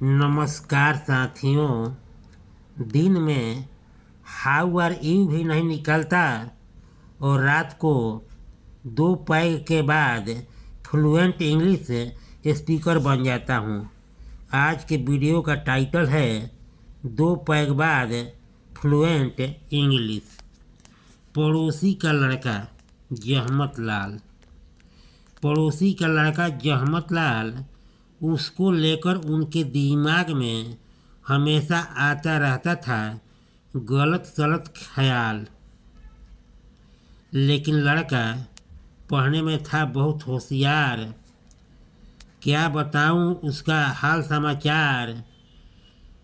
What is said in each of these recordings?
नमस्कार साथियों। दिन में हाउ आर यू भी नहीं निकलता और रात को 2 पैग के बाद फ्लुएंट इंग्लिश स्पीकर बन जाता हूँ। आज के वीडियो का टाइटल है 2 पैग बाद फ्लुएंट इंग्लिश। पड़ोसी का लड़का जहमत लाल। पड़ोसी का लड़का जहमत लाल, उसको लेकर उनके दिमाग में हमेशा आता रहता था गलत सलत ख्याल। लेकिन लड़का पढ़ने में था बहुत होशियार। क्या बताऊं उसका हाल समाचार।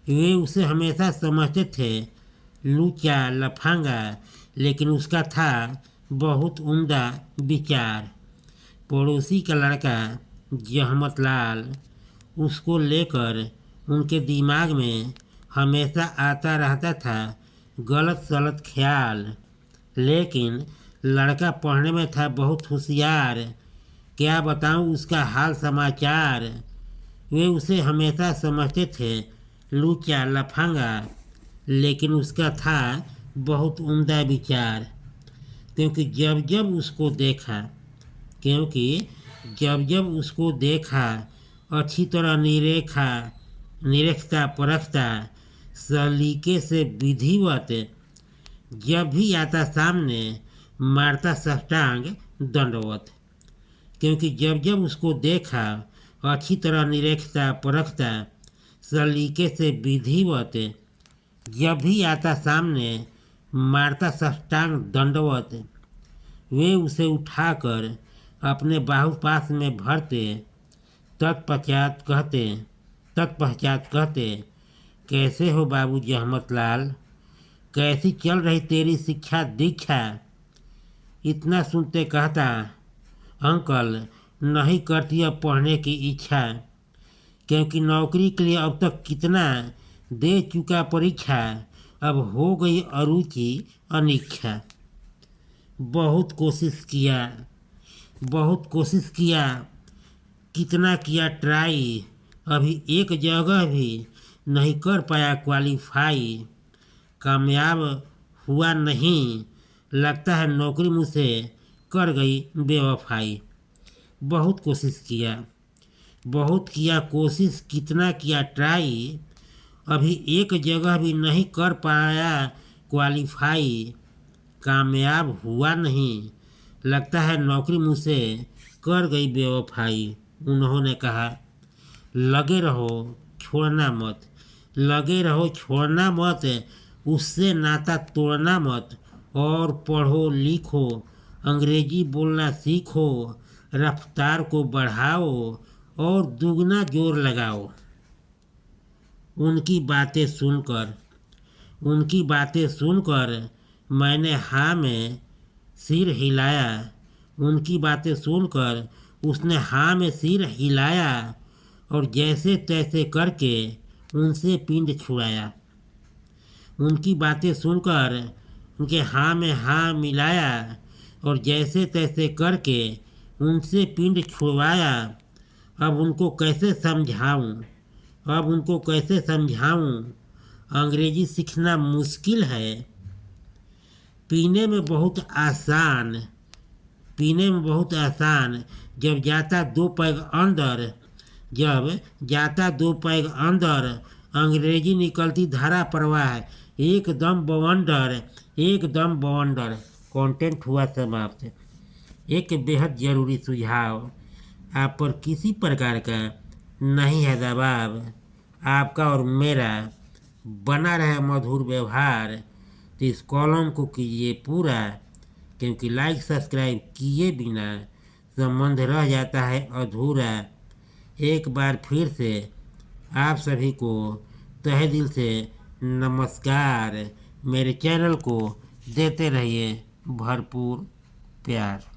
वे उसे हमेशा समझते थे लूचा लफंगा, लेकिन उसका था बहुत उम्दा विचार। पड़ोसी का लड़का जहमत लाल, उसको लेकर उनके दिमाग में हमेशा आता रहता था गलत सलत ख्याल। लेकिन लड़का पढ़ने में था बहुत होशियार। क्या बताऊं उसका हाल समाचार। वे उसे हमेशा समझते थे लूचा लफंगा, लेकिन उसका था बहुत उम्दा विचार। क्योंकि जब जब उसको देखा अच्छी तरह निरेखता परखता सलीके से विधिवत, जब भी आता सामने मारता साष्टांग दंडवत। क्योंकि जब उसको देखा अच्छी तरह निरेखता परखता सलीके से विधिवत, जब भी आता सामने मारता साष्टांग दंडवत। वे उसे उठाकर अपने बाहुपाश में भरते, तत्पश्चात कहते, कैसे हो बाबू जहमत लाल, कैसी चल रही तेरी शिक्षा दीक्षा। इतना सुनते कहता, अंकल नहीं करती अब पढ़ने की इच्छा, क्योंकि नौकरी के लिए अब तक कितना दे चुका परीक्षा, अब हो गई अरुचि अनिच्छा। बहुत कोशिश किया, कितना किया ट्राई, अभी एक जगह भी नहीं कर पाया क्वालिफाई। कामयाब हुआ नहीं, लगता है नौकरी मुझसे कर गई बेवफाई। बहुत किया कोशिश, कितना किया ट्राई, अभी एक जगह भी नहीं कर पाया क्वालिफाई। कामयाब हुआ नहीं, लगता है नौकरी मुझसे कर गई बेवफाई। उन्होंने कहा, लगे रहो छोड़ना मत, उससे नाता तोड़ना मत, और पढ़ो लिखो, अंग्रेजी बोलना सीखो, रफ्तार को बढ़ाओ और दुगना जोर लगाओ। उनकी बातें सुनकर मैंने हाँ में सिर हिलाया। उनकी बातें सुनकर उसने हाँ में सिर हिलाया और जैसे तैसे करके उनसे पिंड छुड़ाया। उनकी बातें सुनकर उनके हाँ में हाँ मिलाया और जैसे तैसे करके उनसे पिंड छुड़वाया। अब उनको कैसे समझाऊं, अंग्रेजी सीखना मुश्किल है, पीने में बहुत आसान, जब जाता 2 पैग अंदर, अंग्रेजी निकलती धारा प्रवाह, एकदम बवंडर। कंटेंट हुआ समाप्त। एक बेहद जरूरी सुझाव, आप पर किसी प्रकार का नहीं है दबाव, आपका और मेरा बना रहे मधुर व्यवहार, तो इस कॉलम को कीजिए पूरा, क्योंकि लाइक सब्सक्राइब किए बिना संबंध रह जाता है अधूरा। एक बार फिर से आप सभी को तहे दिल से नमस्कार। मेरे चैनल को देते रहिए भरपूर प्यार।